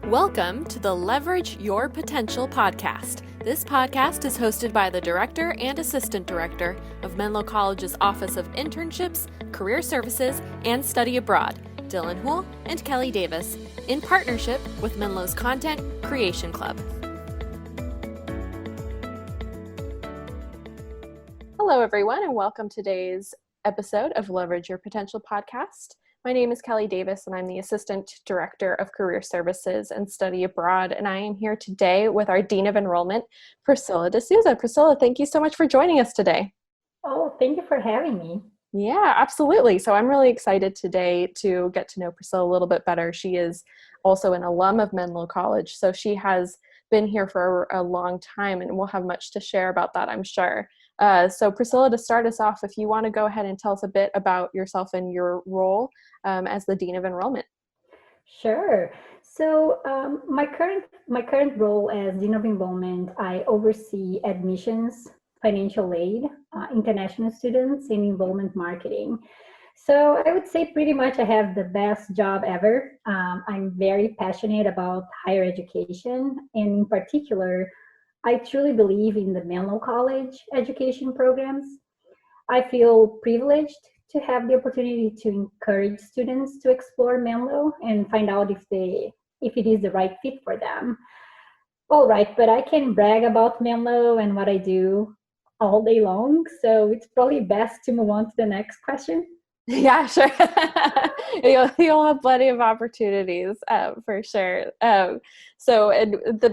Welcome to the Leverage Your Potential podcast. This podcast is hosted by the Director and Assistant Director of Menlo College's Office of Internships, Career Services, and Study Abroad, Dylan Houle and Kelly Davis, in partnership with Menlo's Content Creation Club. Hello, everyone, and welcome to today's episode of Leverage Your Potential podcast. My name is Kelly Davis, and I'm the Assistant Director of Career Services and Study Abroad, and I am here today with our Dean of Enrollment, Priscila de Souza. Priscila, thank you so much for joining us today. Oh, thank you for having me. Yeah, absolutely. So I'm really excited today to get to know Priscila a little bit better. She is also an alum of Menlo College, so she has been here for a long time, and we'll have much to share about that, I'm sure. So Priscila, to start us off, if you want to go ahead and tell us a bit about yourself and your role as the Dean of Enrollment. Sure. So my current role as Dean of Enrollment, I oversee admissions, financial aid, international students, and enrollment marketing. So I would say pretty much I have the best job ever. I'm very passionate about higher education, and in particular, I truly believe in the Menlo College education programs. I feel privileged to have the opportunity to encourage students to explore Menlo and find out if it is the right fit for them. All right, but I can brag about Menlo and what I do all day long, so it's probably best to move on to the next question. Yeah, sure. You'll have plenty of opportunities for sure.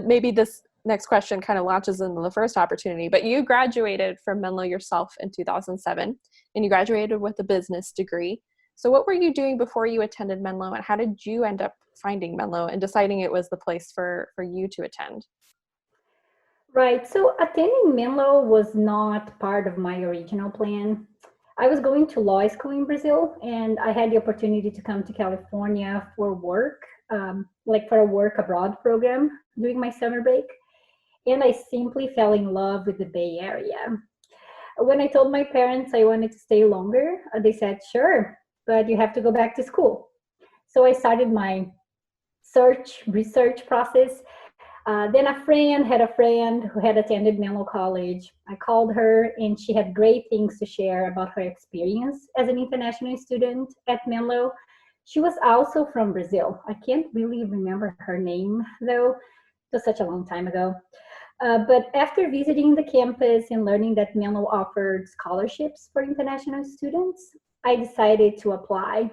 Maybe this next question kind of launches into the first opportunity, but you graduated from Menlo yourself in 2007, and you graduated with a business degree. So what were you doing before you attended Menlo, and how did you end up finding Menlo and deciding it was the place for you to attend? Right, so attending Menlo was not part of my original plan. I was going to law school in Brazil, and I had the opportunity to come to California for work, for a work abroad program during my summer break. And I simply fell in love with the Bay Area. When I told my parents I wanted to stay longer, they said, sure, but you have to go back to school. So I started my research process. Then a friend had a friend who had attended Menlo College. I called her, and she had great things to share about her experience as an international student at Menlo. She was also from Brazil. I can't really remember her name, though. It was such a long time ago. But after visiting the campus and learning that Menlo offered scholarships for international students, I decided to apply.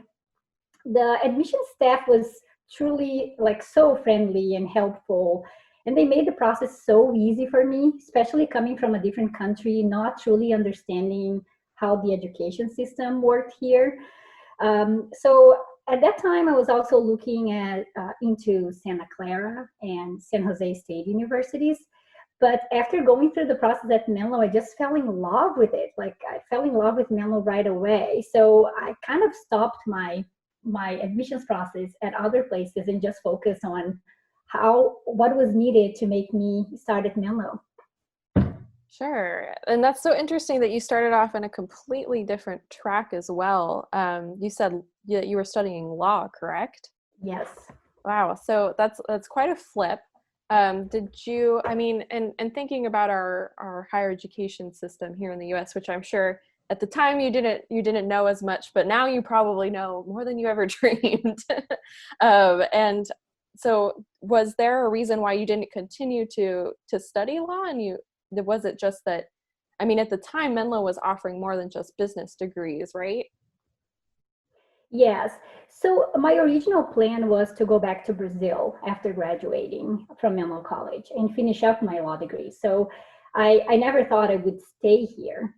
The admission staff was truly so friendly and helpful, and they made the process so easy for me, especially coming from a different country, not truly understanding how the education system worked here. So at that time, I was also looking into Santa Clara and San Jose State universities. But after going through the process at Menlo, I just fell in love with it. I fell in love with Menlo right away. So I kind of stopped my admissions process at other places and just focused on what was needed to make me start at Menlo. Sure. And that's so interesting that you started off in a completely different track as well. You said that you were studying law, correct? Yes. Wow. So that's quite a flip. Did you, and thinking about our higher education system here in the US, which I'm sure at the time you didn't know as much, but now you probably know more than you ever dreamed. And so was there a reason why you didn't continue to study law? And was it just that, at the time Menlo was offering more than just business degrees, right? Yes. So my original plan was to go back to Brazil after graduating from Menlo College and finish up my law degree. So I never thought I would stay here.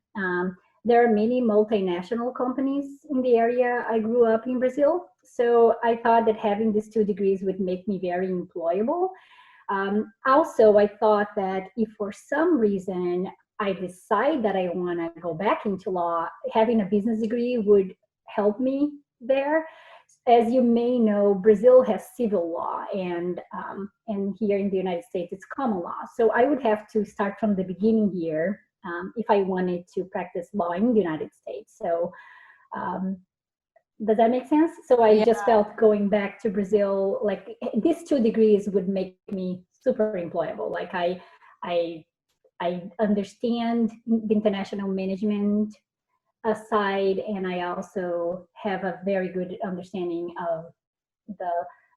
There are many multinational companies in the area. I grew up in Brazil, so I thought that having these two degrees would make me very employable. Also, I thought that if for some reason I decide that I want to go back into law, having a business degree would help me there. As you may know, Brazil has civil law, and here in the United States, it's common law. So I would have to start from the beginning here if I wanted to practice law in the United States. So Does that make sense? So I Yeah, just felt going back to Brazil, like these 2 degrees would make me super employable. Like I, I understand the international management side, and I also have a very good understanding of the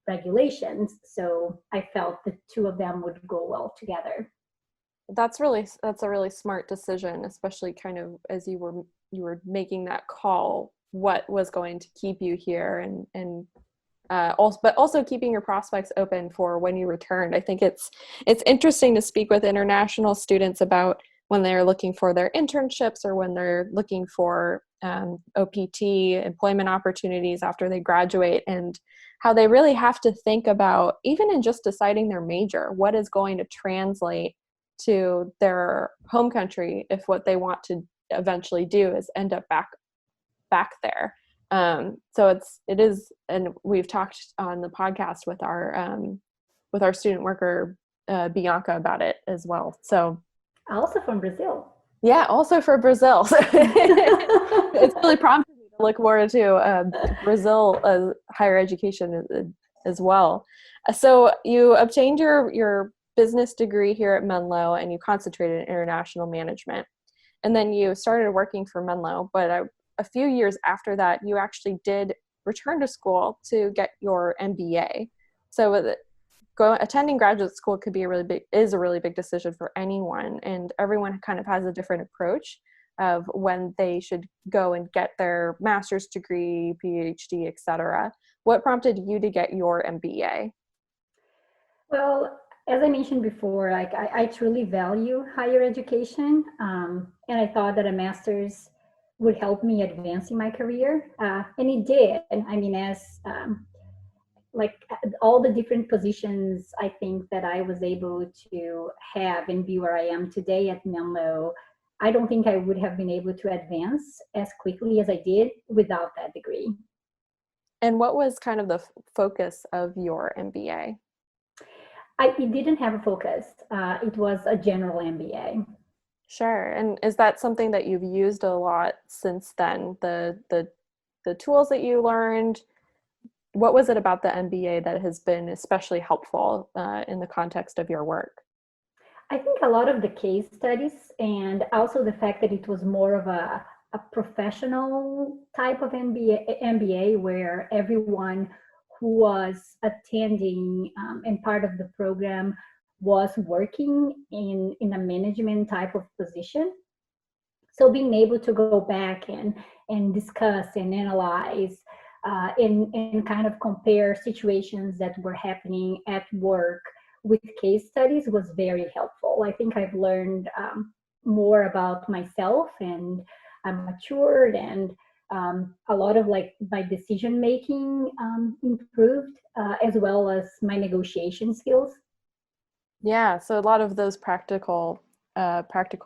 regulations. So I felt the two of them would go well together. that's a really smart decision, especially kind of as you were making that call, what was going to keep you here, and also, but also keeping your prospects open for when you returned. I think it's interesting to speak with international students about when they're looking for their internships or when they're looking for OPT employment opportunities after they graduate, and how they really have to think about, even in just deciding their major, what is going to translate to their home country if what they want to eventually do is end up back there. So it is, and we've talked on the podcast with our student worker Bianca about it as well. So Also from Brazil. yeah, also for Brazil. It's really prompted me to look forward to Brazil higher education as well. So you obtained your business degree here at Menlo, and you concentrated in international management. And then you started working for Menlo, but a few years after that, you actually did return to school to get your MBA. So attending graduate school could be is a really big decision for anyone, and everyone kind of has a different approach of when they should go and get their master's degree, PhD, etc. What prompted you to get your MBA? Well, as I mentioned before, like I truly value higher education, and I thought that a master's would help me advance in my career, and it did. And I mean, as like all the different positions, I think that I was able to have and be where I am today at Menlo, I don't think I would have been able to advance as quickly as I did without that degree. And what was kind of the focus of your MBA? It didn't have a focus. It was a general MBA. Sure. And is that something that you've used a lot since then? The tools that you learned, what was it about the MBA that has been especially helpful in the context of your work? I think a lot of the case studies and also the fact that it was more of a professional type of MBA where everyone who was attending and part of the program was working in a management type of position. So being able to go back and discuss and analyze and kind of compare situations that were happening at work with case studies was very helpful. I think I've learned more about myself, and I'm matured, and a lot of like my decision making improved, as well as my negotiation skills. Yeah, so a lot of those practical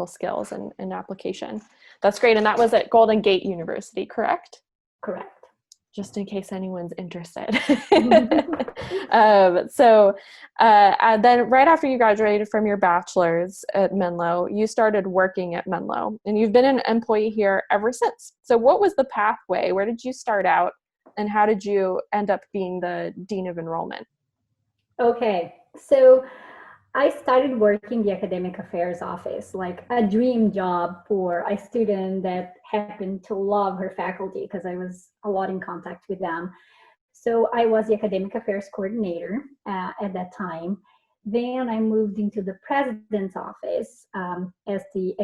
skills and application. That's great. And that was at Golden Gate University, correct? Correct. Just in case anyone's interested. Mhm. Then right after you graduated from your bachelor's at Menlo, you started working at Menlo, and you've been an employee here ever since. So what was the pathway? Where did you start out, and how did you end up being the Dean of Enrollment? Okay, so I started working the academic affairs office, like a dream job for a student that happened to love her faculty because I was a lot in contact with them. So I was the academic affairs coordinator at that time. Then I moved into the president's office as the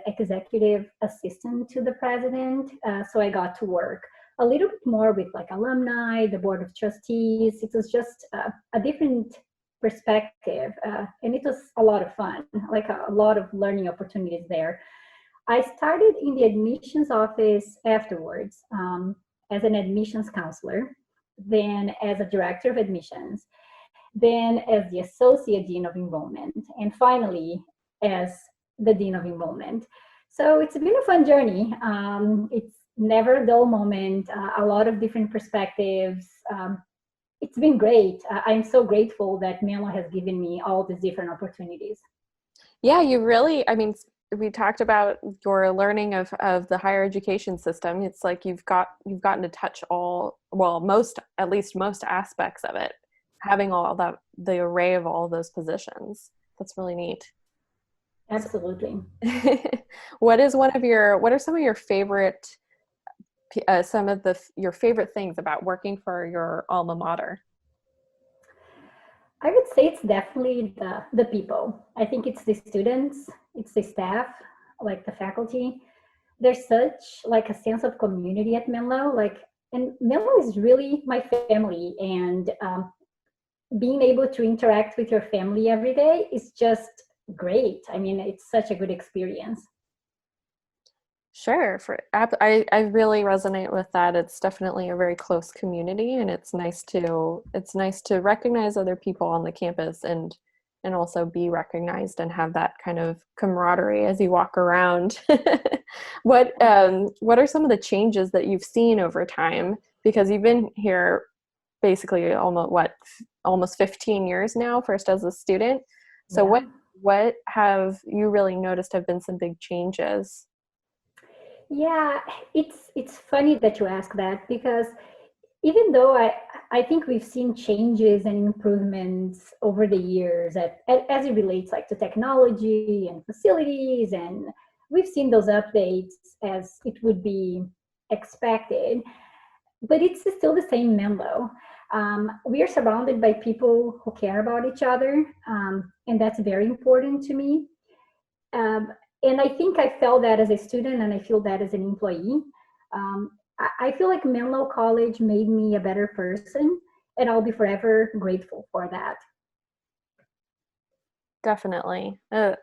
executive assistant to the president. So I got to work a little bit more with like alumni, the board of trustees. It was just a different perspective, and it was a lot of fun, like a lot of learning opportunities there. I started in the admissions office afterwards as an admissions counselor, then as a director of admissions, then as the associate dean of enrollment, and finally as the dean of enrollment. So it's been a fun journey. It's never a dull moment, a lot of different perspectives. It's been great. I'm so grateful that Menlo has given me all these different opportunities. Yeah, you really, I mean, we talked about your learning of the higher education system. It's like you've gotten to touch all, well, most, at least most aspects of it, having all that, the array of all those positions. That's really neat. Absolutely. What is one of your, what are some of your favorite, some of the your favorite things about working for your alma mater? I would say it's definitely the people. I think it's the students, it's the staff, like the faculty. There's such like a sense of community at Menlo. Like, and Menlo is really my family, and being able to interact with your family every day is just great. I mean, it's such a good experience. Sure. I really resonate with that. It's definitely a very close community, and it's nice to recognize other people on the campus and also be recognized and have that kind of camaraderie as you walk around. What are some of the changes that you've seen over time? Because you've been here basically almost 15 years now, first as a student. So Yeah. what have you really noticed have been some big changes? Yeah, it's funny that you ask that, because even though I think we've seen changes and improvements over the years as it relates like to technology and facilities, and we've seen those updates as it would be expected, but it's still the same Menlo. We are surrounded by people who care about each other, and that's very important to me. Um, and I think I felt that as a student, and I feel that as an employee. I feel like Menlo College made me a better person, and I'll be forever grateful for that. Definitely. I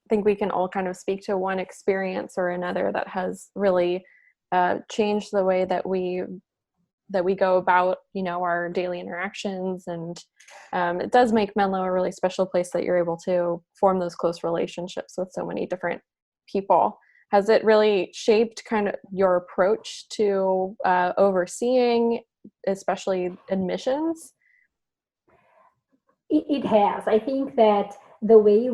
think we can all kind of speak to one experience or another that has really changed the way that we go about, our daily interactions. And it does make Menlo a really special place that you're able to form those close relationships with so many different people. Has it really shaped kind of your approach to overseeing, especially admissions? It has. I think that the way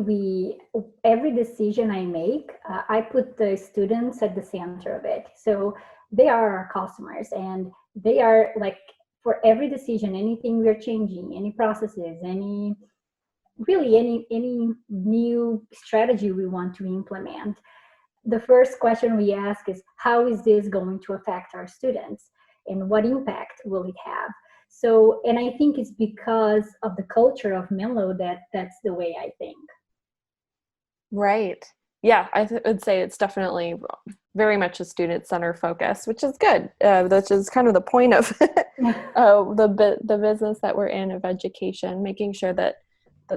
every decision I make, I put the students at the center of it. So they are our customers, and they are like, for every decision, anything we're changing, any processes, any new strategy we want to implement, the first question we ask is, how is this going to affect our students, and what impact will it have? So, and I think it's because of the culture of Menlo that's the way I think. Right. Yeah, would say it's definitely very much a student center focus, which is good. Which is kind of the point of the business that we're in, of education, making sure that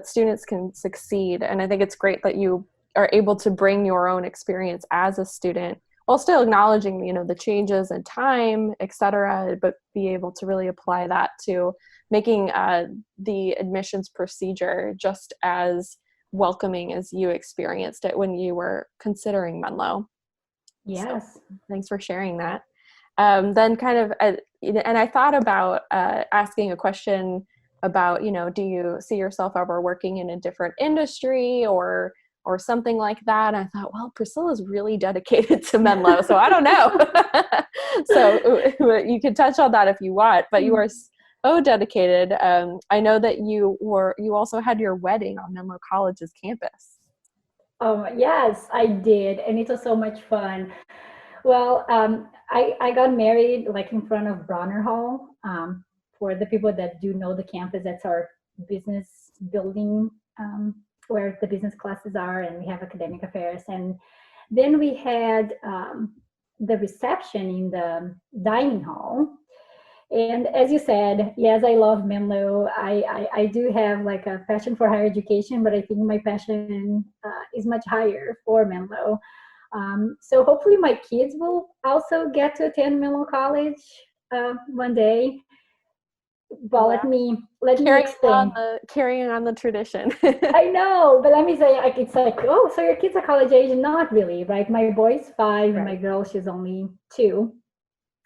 students can succeed. And I think it's great that you are able to bring your own experience as a student while still acknowledging, the changes in time, et cetera, but be able to really apply that to making the admissions procedure just as welcoming as you experienced it when you were considering Menlo. So Yes. thanks for sharing that. Then kind of, and I thought about asking a question about, do you see yourself ever working in a different industry or something like that? And I thought, well, Priscilla's really dedicated to Menlo, so I don't know. So you can touch on that if you want, but you are so dedicated. I know that you also had your wedding on Menlo College's campus. Yes, I did, and it was so much fun. Well, I got married like in front of Bronner Hall. For the people that do know the campus, that's our business building, where the business classes are, and we have academic affairs. And then we had the reception in the dining hall. And as you said, yes, I love Menlo. I do have like a passion for higher education, but I think my passion is much higher for Menlo. So hopefully my kids will also get to attend Menlo College one day. But Wow. let me explain. Carrying on the tradition. I know, but let me say, like, it's like, oh, so your kids are college age? Not really, right? My boy's 5, and my Right. girl, she's only 2.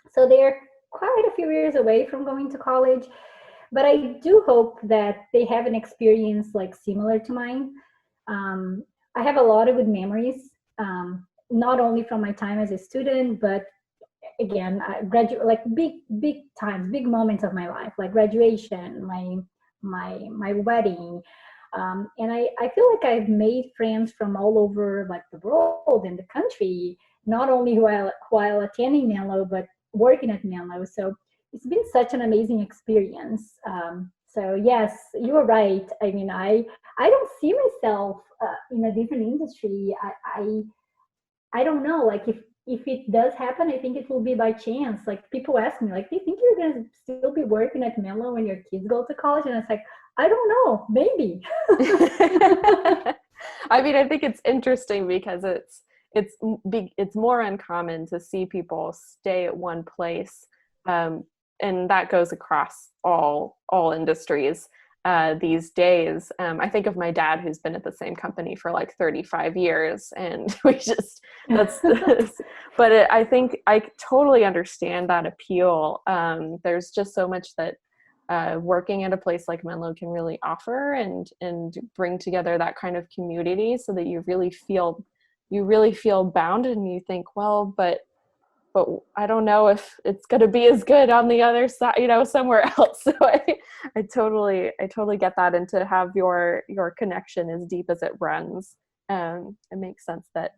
So they're quite a few years away from going to college. But I do hope that they have an experience like similar to mine. Um, I have a lot of good memories, not only from my time as a student, but again, I graduate like big times, big moments of my life, like graduation, my wedding. And I feel like I've made friends from all over like the world and the country, not only while attending Menlo, but working at Menlo. So it's been such an amazing experience. So yes, you are right. I mean, I don't see myself in a different industry. I don't know. Like if it does happen, I think it will be by chance. Like people ask me, like, do you think you're gonna still be working at Menlo when your kids go to college? And it's like, I don't know, maybe. I mean, I think it's interesting because it's more uncommon to see people stay at one place, and that goes across all industries these days. I think of my dad, who's been at the same company for like 35 years, and we just I think I totally understand that appeal. There's just so much that working at a place like Menlo can really offer, and bring together that kind of community, so that you really feel bound, and you think, well, but I don't know if it's going to be as good on the other side, somewhere else. So I totally get that, and to have your connection as deep as it runs, it makes sense that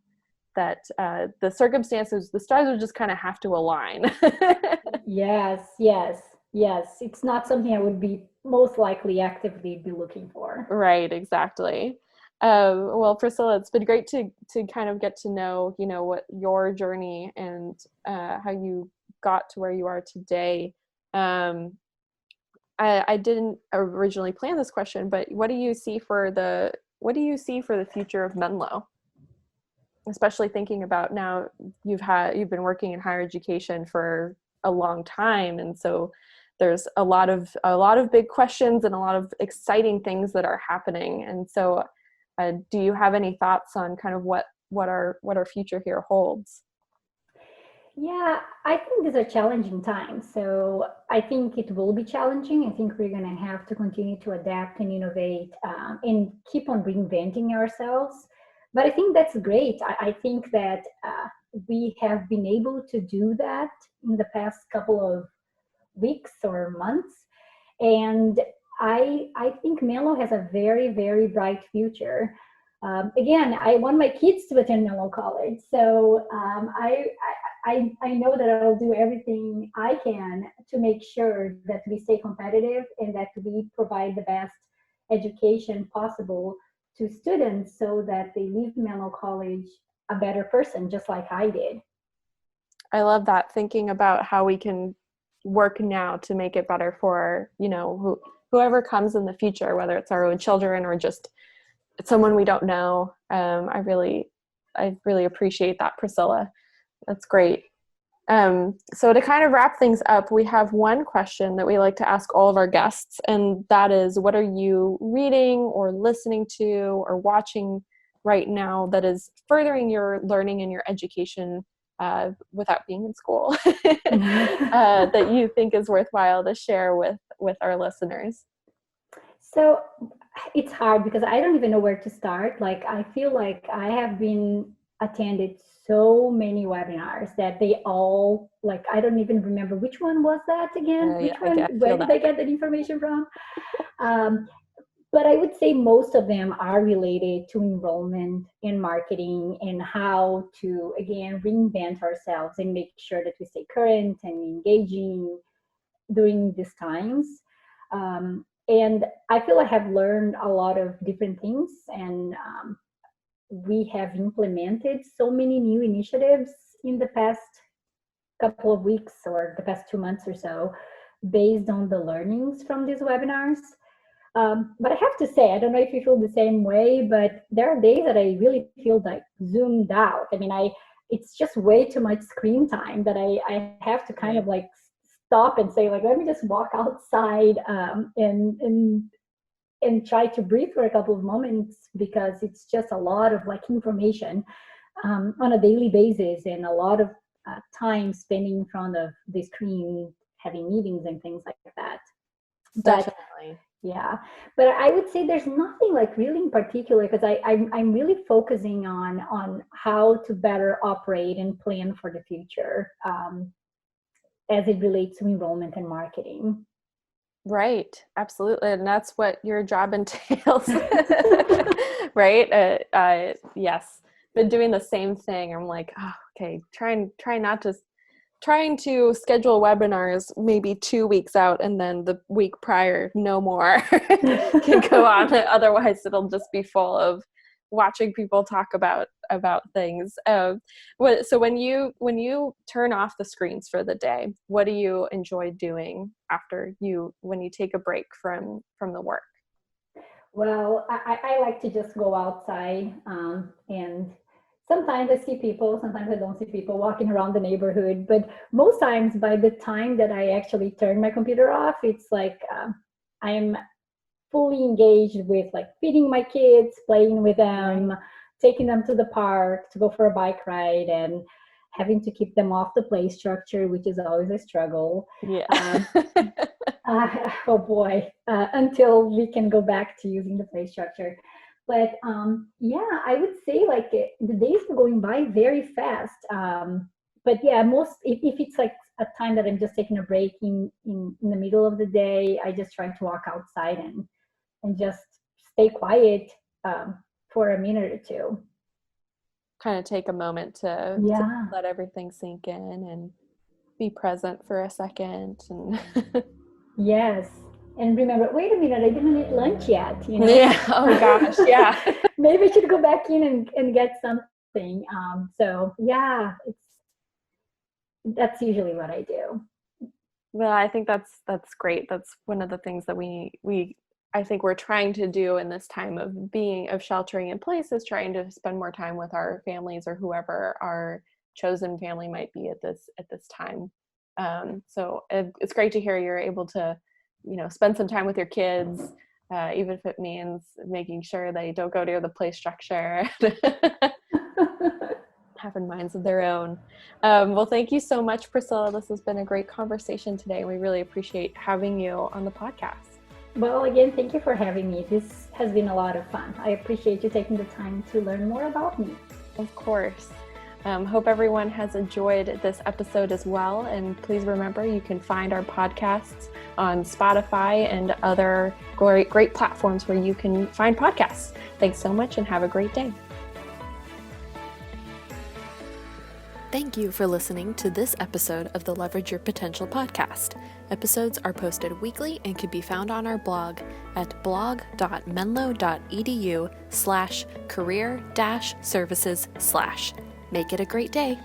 the circumstances, the stars would just kind of have to align. Yes. It's not something I would be most likely actively be looking for. Right, exactly. Well, Priscilla, it's been great to kind of get to know, what your journey and how you got to where you are today. I didn't originally plan this question, but what do you see for the future of Menlo? Especially thinking about now, you've been working in higher education for a long time, and so there's a lot of big questions and a lot of exciting things that are happening. And so do you have any thoughts on kind of what our future here holds? Yeah, I think these are challenging times. So I think it will be challenging. I think we're going to have to continue to adapt and innovate, and keep on reinventing ourselves. But I think that's great. I think that we have been able to do that in the past couple of weeks or months. And I think Menlo has a very, very bright future. Again, I want my kids to attend Menlo College, so I know that I'll do everything I can to make sure that we stay competitive and that we provide the best education possible to students, so that they leave Menlo College a better person, just like I did. I love that, thinking about how we can work now to make it better for, whoever comes in the future, whether it's our own children or just someone we don't know. I really appreciate that, Priscilla. That's great. So to kind of wrap things up, we have one question that we like to ask all of our guests, and that is, what are you reading or listening to or watching right now that is furthering your learning and your education without being in school, that you think is worthwhile to share with our listeners? So it's hard because I don't even know where to start. Like, I feel like I have been attended so many webinars that they all, like, I don't even remember which one was that again. Which one? Where did I get that information from? But I would say most of them are related to enrollment and marketing, and how to, again, reinvent ourselves and make sure that we stay current and engaging during these times. And I feel I have learned a lot of different things, and we have implemented so many new initiatives in the past couple of weeks or the past 2 months or so, based on the learnings from these webinars. But I have to say, I don't know if you feel the same way, but there are days that I really feel like zoomed out. I mean, it's just way too much screen time that I have to kind of like stop and say, like, let me just walk outside, and try to breathe for a couple of moments, because it's just a lot of like information on a daily basis, and a lot of time spending in front of the screen, having meetings and things like that. But Definitely. Yeah, but I would say there's nothing like really in particular because I'm really focusing on how to better operate and plan for the future as it relates to enrollment and marketing. Right, absolutely, and that's what your job entails, right? Yes, been doing the same thing. I'm like, oh, okay, trying to schedule webinars maybe 2 weeks out, and then the week prior, no more can go on. Otherwise, it'll just be full of watching people talk about things. So when you turn off the screens for the day, what do you enjoy doing after when you take a break from the work? Well, I like to just go outside and sometimes I see people, sometimes I don't see people walking around the neighborhood. But most times, by the time that I actually turn my computer off, it's like I'm fully engaged with like feeding my kids, playing with them, taking them to the park to go for a bike ride, and having to keep them off the play structure, which is always a struggle. Yeah. Oh boy, until we can go back to using the play structure. But yeah, I would say like the days are going by very fast. But yeah, most if it's like a time that I'm just taking a break in the middle of the day, I just try to walk outside and just stay quiet for a minute or two. Kind of take a moment to Yeah. let everything sink in and be present for a second. And Yes. And remember, wait a minute, I didn't eat lunch yet, you know? yeah, oh gosh, yeah. Maybe I should go back in and get something. So yeah, that's usually what I do. Well, I think that's great. That's one of the things that we I think we're trying to do in this time of sheltering in place, is trying to spend more time with our families or whoever our chosen family might be at this time. So it's great to hear you're able to, spend some time with your kids, even if it means making sure they don't go near the play structure. Having minds of their own. Well, thank you so much, Priscilla. This has been a great conversation today. We really appreciate having you on the podcast. Well, again, thank you for having me. This has been a lot of fun. I appreciate you taking the time to learn more about me. Of course. Hope everyone has enjoyed this episode as well. And please remember, you can find our podcasts on Spotify and other great platforms where you can find podcasts. Thanks so much and have a great day. Thank you for listening to this episode of the Leverage Your Potential podcast. Episodes are posted weekly and can be found on our blog at blog.menlo.edu/career-services/. Make it a great day.